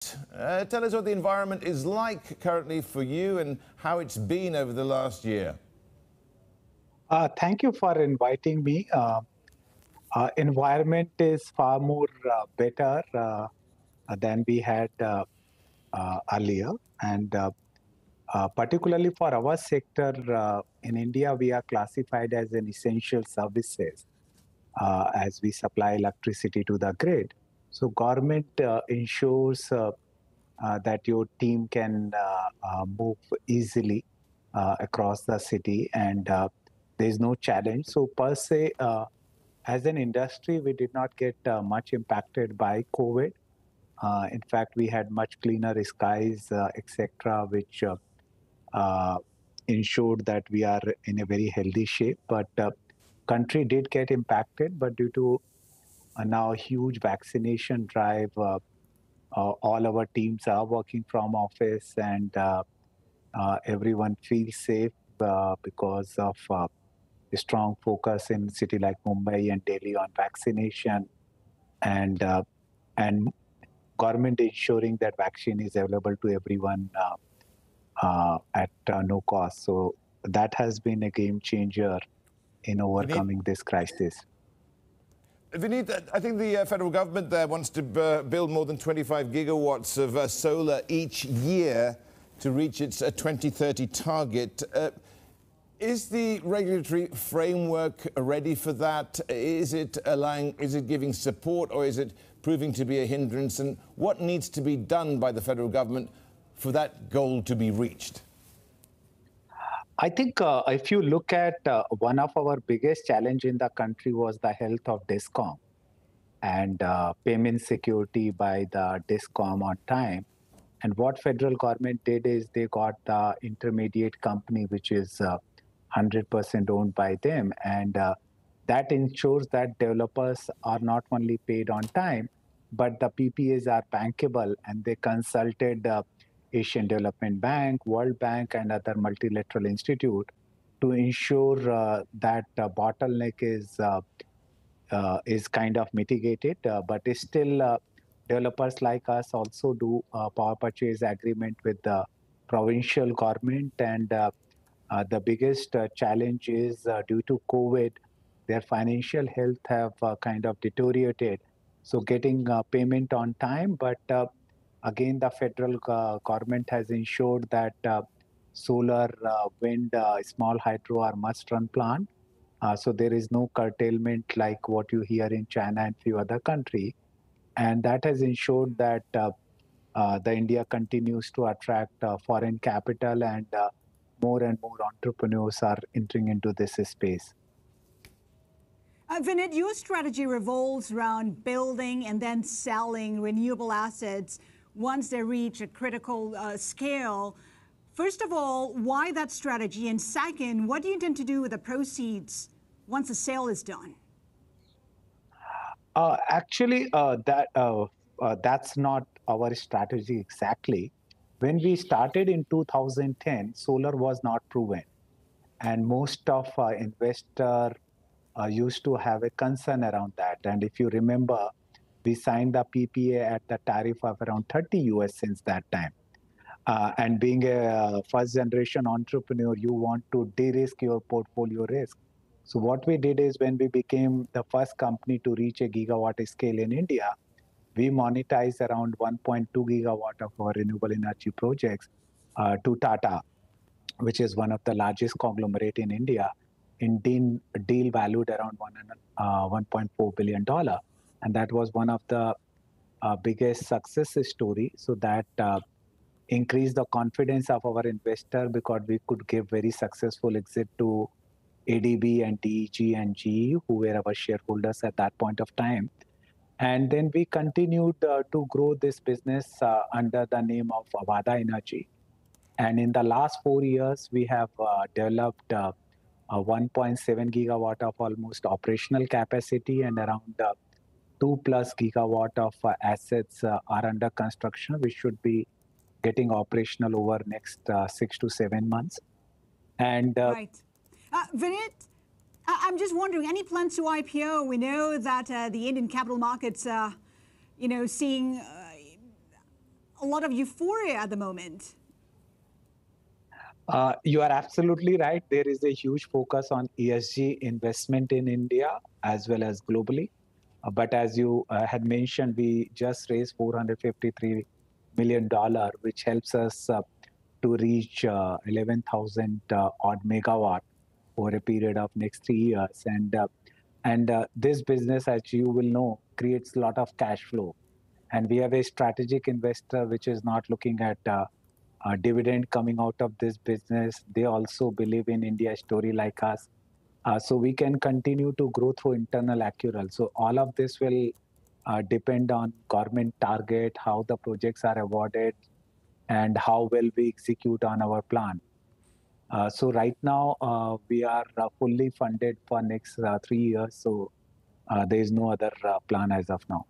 Tell us what the environment is like currently for you and how it's been over the last year. Thank you for inviting me. Environment is far more better than we had earlier, and particularly for our sector in India, we are classified as an essential services as we supply electricity to the grid. So government ensures that your team can move easily across the city, and there is no challenge. So per se, as an industry, we did not get much impacted by COVID. In fact, we had much cleaner skies, etc., which uh, ensured that we are in a very healthy shape. But country did get impacted, but due to now huge vaccination drive, all our teams are working from office, and everyone feels safe because of a strong focus in city like Mumbai and Delhi on vaccination, and and government ensuring that vaccine is available to everyone at no cost. So that has been a game changer in overcoming this crisis. Vineet, I think the federal government there wants to build more than 25 gigawatts of solar each year to reach its 2030 target. Is the regulatory framework ready for that? Is it giving support, or is it proving to be a hindrance? And what needs to be done by the federal government for that goal to be reached? I think if you look at one of our biggest challenge in the country was the health of DISCOM and payment security by the DISCOM on time. And what federal government did is they got the intermediate company, which is 100% owned by them. And that ensures that developers are not only paid on time, but the PPAs are bankable. And they consulted Asian Development Bank, World Bank, and other multilateral institute to ensure that bottleneck is kind of mitigated, but it's still developers like us also do power purchase agreement with the provincial government, and the biggest challenge is due to COVID, their financial health have kind of deteriorated. So getting payment on time, but again, the federal government has ensured that solar, wind, small hydro are must-run plant. So there is no curtailment like what you hear in China and few other countries. And that has ensured that the India continues to attract foreign capital, and more and more entrepreneurs are entering into this space. Vineet, your strategy revolves around building and then selling renewable assets once they reach a critical scale. First of all, why that strategy? And second, what do you intend to do with the proceeds once the sale is done? Actually, that's not our strategy exactly. When we started in 2010, solar was not proven. And most of investors used to have a concern around that. And if you remember, we signed the PPA at the tariff of around 30 US since that time. And being a first generation entrepreneur, you want to de-risk your portfolio risk. So what we did is, when we became the first company to reach a gigawatt scale in India, we monetized around 1.2 gigawatt of our renewable energy projects to Tata, which is one of the largest conglomerate in India, in deal valued around $1.4 billion. And that was one of the biggest success story. So that increased the confidence of our investor, because we could give very successful exit to ADB and DEG and GE, who were our shareholders at that point of time. And then we continued to grow this business under the name of Avaada Energy. And in the last 4 years, we have developed 1.7 gigawatt of almost operational capacity, and around 2+ gigawatt of assets are under construction, which should be getting operational over next 6 to 7 months. And right. Vineet, I'm just wondering, any plans to IPO? We know that the Indian capital markets are, seeing a lot of euphoria at the moment. You are absolutely right. There is a huge focus on ESG investment in India as well as globally. But as you had mentioned, we just raised $453 million, which helps us to reach 11,000 odd megawatt over a period of next 3 years. And this business, as you will know, creates a lot of cash flow. And we have a strategic investor which is not looking at a dividend coming out of this business. They also believe in India story like us. So we can continue to grow through internal accrual. So all of this will depend on government target, how the projects are awarded, and how well we execute on our plan. So right now we are fully funded for next 3 years. So there is no other plan as of now.